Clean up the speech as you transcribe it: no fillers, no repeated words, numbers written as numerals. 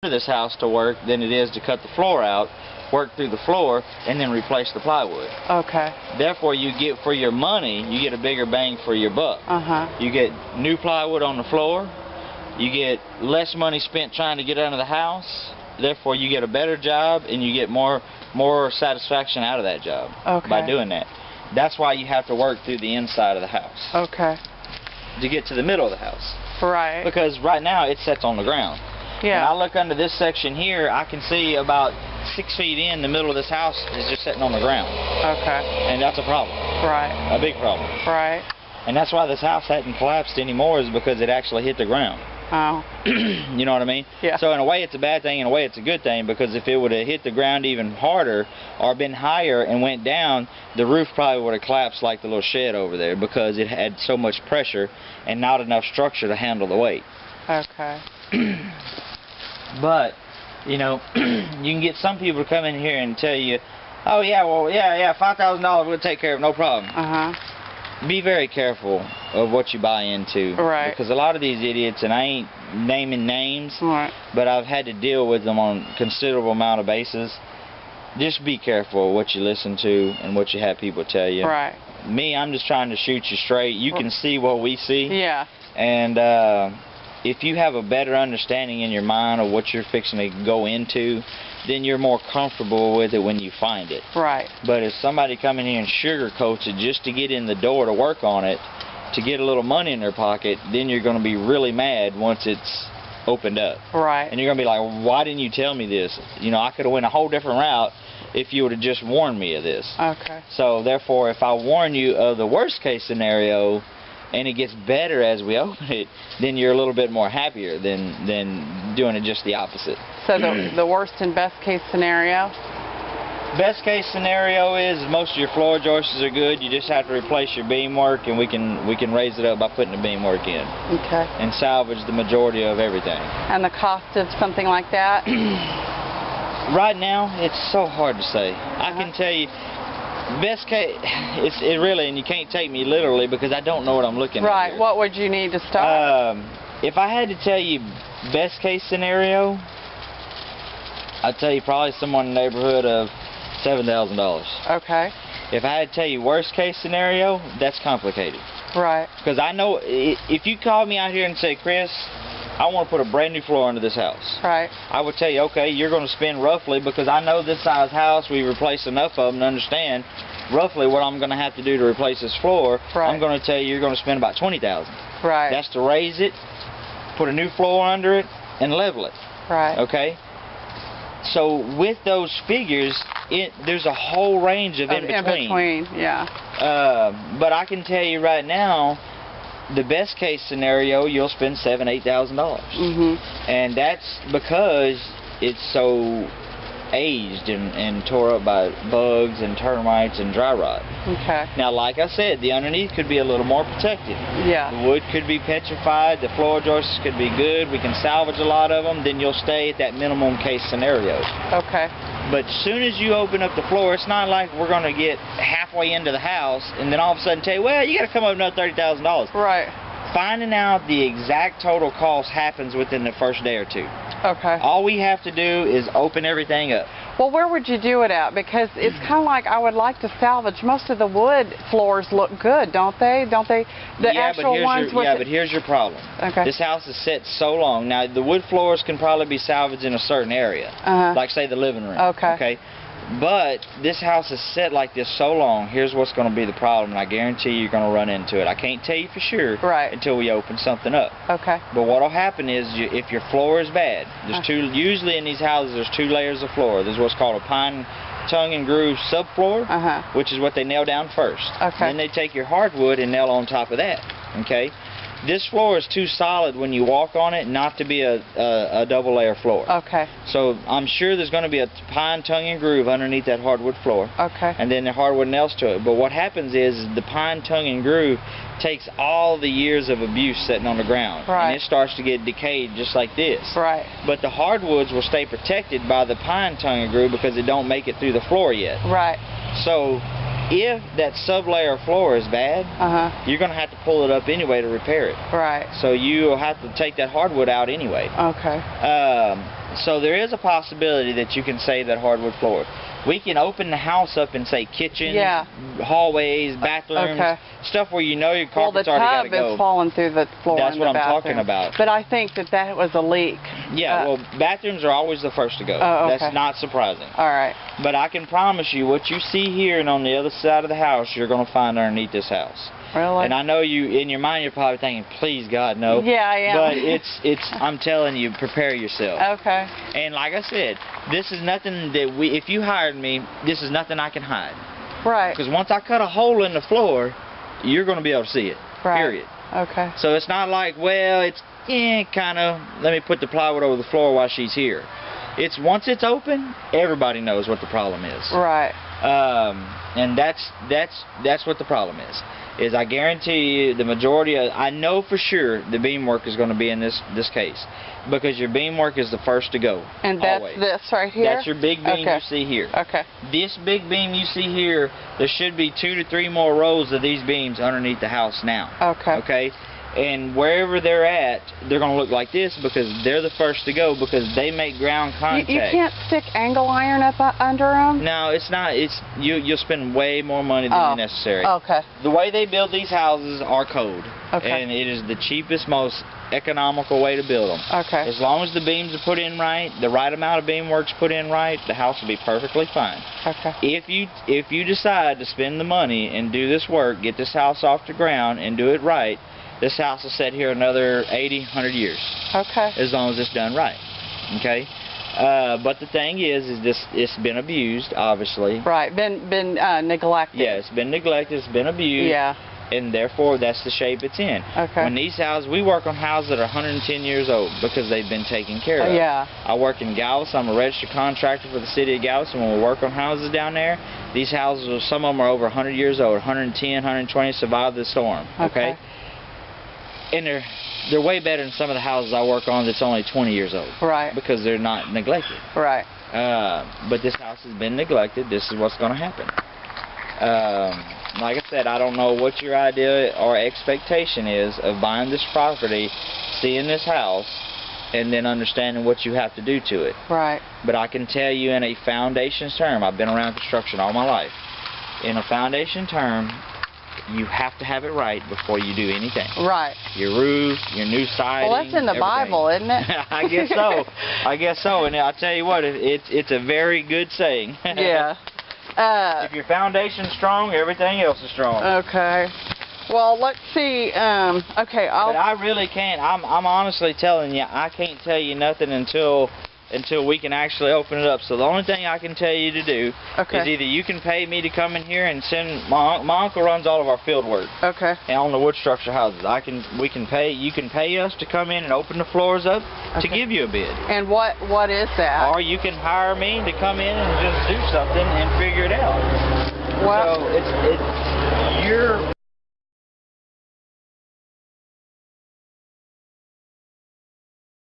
this house to work than it is to cut the floor out, work through the floor, and then replace the plywood. Okay. Therefore, you get, for your money, you get a bigger bang for your buck. You get new plywood on the floor. You get less money spent trying to get under the house. Therefore, you get a better job, and you get more satisfaction out of that job by doing that. That's why you have to work through the inside of the house. Okay. To get to the middle of the house. Right. Because right now it sets on the ground. Yeah. When I look under this section here, I can see about 6 feet in the middle of this house is just sitting on the ground. Okay. And that's a problem. Right. A big problem. Right. And that's why this house hadn't collapsed anymore, is because it actually hit the ground. Oh. You know what I mean? Yeah. So in a way it's a bad thing, in a way it's a good thing, because if it would have hit the ground even harder or been higher and went down, the roof probably would have collapsed like the little shed over there, because it had so much pressure and not enough structure to handle the weight. Okay. But, you know, you can get some people to come in here and tell you, oh yeah, well, yeah, $5,000 we'll take care of, no problem. Be very careful of what you buy into. Right. Because a lot of these idiots, and I ain't naming names, right, but I've had to deal with them on a considerable amount of basis. Just be careful of what you listen to and what you have people tell you. Right. Me, I'm just trying to shoot you straight. You can see what we see. Yeah. And if you have a better understanding in your mind of what you're fixing to go into, then you're more comfortable with it when you find it. Right. But if somebody come in here and sugarcoats it just to get in the door to work on it, to get a little money in their pocket, then you're going to be really mad once it's opened up. Right. And you're going to be like, why didn't you tell me this? You know, I could have went a whole different route if you would have just warned me of this. Okay. So therefore, if I warn you of the worst case scenario and it gets better as we open it, then you're a little bit more happier than doing it just the opposite. So the worst and best case scenario? Best case scenario is most of your floor joists are good. You just have to replace your beamwork, and we can raise it up by putting the beamwork in. Okay. And salvage the majority of everything. And the cost of something like that? Right now, it's so hard to say. I can tell you, best case, it really, and you can't take me literally because I don't know what I'm looking at. Right. What would you need to start? If I had to tell you best case scenario, I'd tell you probably somewhere in the neighborhood of $7,000. Okay. If I had to tell you worst case scenario, that's complicated. Right. Because I know if you called me out here and say, Chris, I want to put a brand new floor under this house. Right. I would tell you, okay, you're going to spend roughly, because I know this size house, we replace enough of them to understand roughly what I'm going to have to do to replace this floor. Right. I'm going to tell you you're going to spend about $20,000. Right. That's to raise it, put a new floor under it, and level it. Right. Okay? So with those figures, there's a whole range of in-between. In-between, yeah. But I can tell you right now, the best case scenario, you'll spend $7,000 to $8,000. And that's because it's so aged and tore up by bugs and termites and dry rot. Okay. Now, like I said, the underneath could be a little more protected. Yeah. The wood could be petrified, the floor joists could be good, we can salvage a lot of them, then you'll stay at that minimum case scenario. Okay. But as soon as you open up the floor, it's not like we're going to get halfway into the house and then all of a sudden tell you, well, you got to come up with another $30,000. Right. Finding out the exact total cost happens within the first day or two. Okay. All we have to do is open everything up. Well, where would you do it at? Because it's kind of like I would like to salvage. Most of the wood floors look good, don't they? Don't they? The actual ones with but here's your problem. Okay. This house is set so long. Now, the wood floors can probably be salvaged in a certain area. Like, say, the living room. Okay. Okay. But this house is set like this so long, here's what's going to be the problem, and I guarantee you're going to run into it. I can't tell you for sure until we open something up. Okay. But what will happen is, if your floor is bad, there's usually in these houses, there's 2 layers of floor. There's what's called a pine tongue and groove subfloor, which is what they nail down first. Okay. Then they take your hardwood and nail on top of that. Okay. This floor is too solid when you walk on it not to be a double layer floor. Okay. So I'm sure there's going to be a pine tongue and groove underneath that hardwood floor. Okay. And then the hardwood nails to it. But what happens is the pine tongue and groove takes all the years of abuse sitting on the ground. Right. And it starts to get decayed just like this. Right. But the hardwoods will stay protected by the pine tongue and groove because it don't make it through the floor yet. Right. So if that sub-layer floor is bad, you're going to have to pull it up anyway to repair it. Right. So you'll have to take that hardwood out anyway. Okay. So there is a possibility that you can save that hardwood floor. We can open the house up and say kitchens, hallways, bathrooms, stuff where you know your carpet's already got to go. Well, the tub is falling through the floor. That's in what the I'm bathroom. talking about. But I think that was a leak. Yeah, well, bathrooms are always the first to go. Oh, okay. That's not surprising. All right. But I can promise you, what you see here and on the other side of the house, you're going to find underneath this house. Really? And I know you, in your mind, you're probably thinking, please God, no. Yeah, I am. But I'm telling you, prepare yourself. Okay. And like I said, this is nothing that if you hired me, this is nothing I can hide. Right. Because once I cut a hole in the floor, you're going to be able to see it. Right. Period. Okay. So it's not like, well, it's kind of, let me put the plywood over the floor while she's here. It's once it's open, everybody knows what the problem is. Right. And that's what the problem is. I guarantee you the majority of, I know for sure the beam work is going to be in this case, because your beam work is the first to go. And that's always. This right here? That's your big beam you see here. Okay. This big beam you see here, there should be 2 to 3 more rows of these beams underneath the house now. Okay. Okay? And wherever they're at, they're going to look like this because they're the first to go, because they make ground contact. You can't stick angle iron up under them? No, it's not. You'll spend way more money than necessary. Okay. The way they build these houses are code. Okay. And it is the cheapest, most economical way to build them. Okay. As long as the beams are put in right, the right amount of beam work's put in right, the house will be perfectly fine. Okay. If you decide to spend the money and do this work, get this house off the ground and do it right, this house will sit here another 80, 100 years. Okay. As long as it's done right. Okay? But the thing is it's been abused, obviously. Right. Been neglected. Yeah, it's been neglected, it's been abused. Yeah. And therefore, that's the shape it's in. Okay. When these houses, we work on houses that are 110 years old because they've been taken care of. Yeah. I work in Galveston. I'm a registered contractor for the city of Galveston. When we work on houses down there, these houses, some of them are over 100 years old, 110, 120, survived the storm. Okay? And they're way better than some of the houses I work on that's only 20 years old. Right. Because they're not neglected. Right. But this house has been neglected. This is what's going to happen. Like I said, I don't know what your idea or expectation is of buying this property, seeing this house, and then understanding what you have to do to it. Right. But I can tell you in a foundation term, I've been around construction all my life. In a foundation term, you have to have it right before you do anything. Right. Your roof, your new siding. Well, that's in the everything. Bible, isn't it? I guess so. I guess so. And I'll tell you what, it's a very good saying. Yeah. If your foundation's strong, everything else is strong. Okay. Well, let's see. Okay, But I really can't. I'm honestly telling you, I can't tell you nothing until we can actually open it up. So the only thing I can tell you to do is either you can pay me to come in here and send my uncle runs all of our field work. Okay. And on the wood structure houses, you can pay us to come in and open the floors up to give you a bid. And what is that? Or you can hire me to come in and just do something and figure it out. Well, so it's your